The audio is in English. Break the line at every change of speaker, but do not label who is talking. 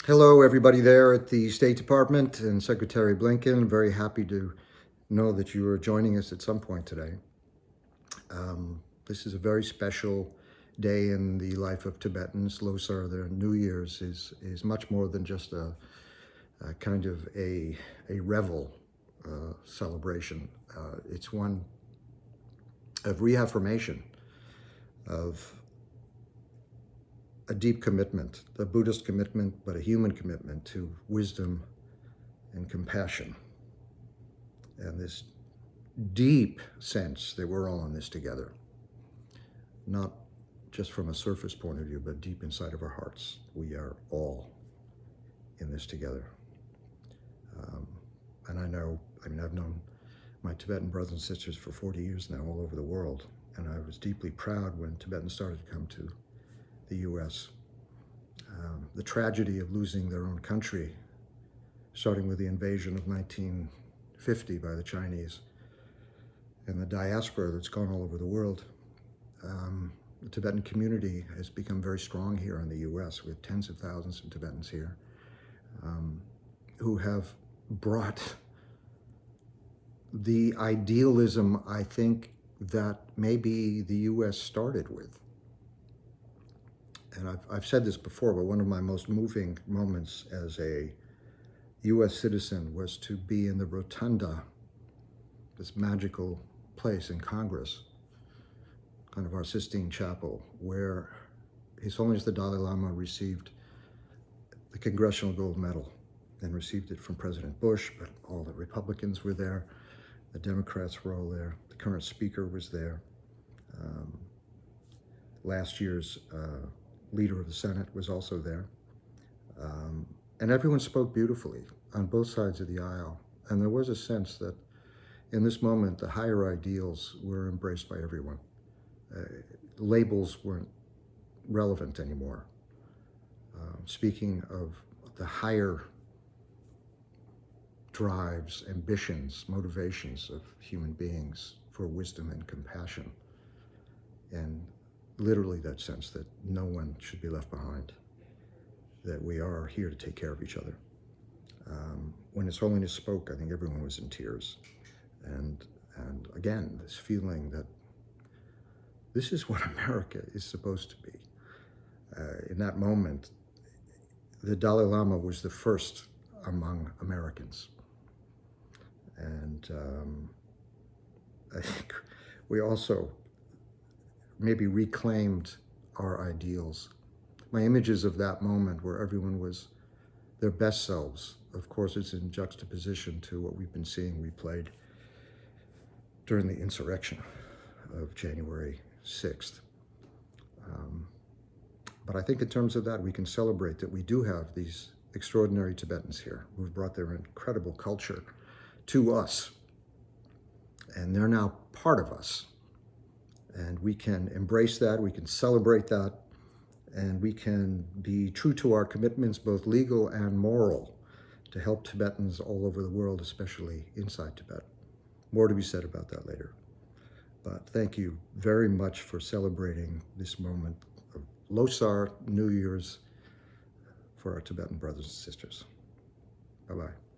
Hello, everybody there at the State Department and Secretary Blinken. Very happy to know that you are joining us at some point today. This is a very special day in the life of Tibetans. Losar, their New Year's, is much more than just a kind of a revel celebration. It's one of reaffirmation of a deep commitment, a Buddhist commitment, but a human commitment to wisdom and compassion. And this deep sense that we're all in this together, not just from a surface point of view, but deep inside of our hearts. We are all in this together. And I've known my Tibetan brothers and sisters for 40 years now all over the world. And I was deeply proud when Tibetans started to come to the U.S. The tragedy of losing their own country, starting with the invasion of 1950 by the Chinese, and the diaspora that's gone all over the world. The Tibetan community has become very strong here in the U.S. with tens of thousands of Tibetans here who have brought the idealism, I think, that maybe the U.S. started with. And I've said this before, but one of my most moving moments as a U.S. citizen was to be in the rotunda, this magical place in Congress, kind of our Sistine Chapel, where His Holiness the Dalai Lama received the Congressional Gold Medal and received it from President Bush, but all the Republicans were there, the Democrats were all there, the current speaker was there. Last year's leader of the Senate was also there. And everyone spoke beautifully on both sides of the aisle. And there was a sense that in this moment, the higher ideals were embraced by everyone. Labels weren't relevant anymore. Speaking of the higher drives, ambitions, motivations of human beings for wisdom and compassion. And literally that sense that no one should be left behind, that we are here to take care of each other. When His Holiness spoke, I think everyone was in tears. And again, this feeling that this is what America is supposed to be. In that moment, the Dalai Lama was the first among Americans. And I think we also maybe reclaimed our ideals. My images of that moment where everyone was their best selves, of course, it's in juxtaposition to what we've been seeing replayed during the insurrection of January 6th. But I think in terms of that, we can celebrate that we do have these extraordinary Tibetans here who've brought their incredible culture to us. And they're now part of us. And we can embrace that, we can celebrate that, and we can be true to our commitments, both legal and moral, to help Tibetans all over the world, especially inside Tibet. More to be said about that later. But thank you very much for celebrating this moment of Losar New Year's for our Tibetan brothers and sisters. Bye-bye.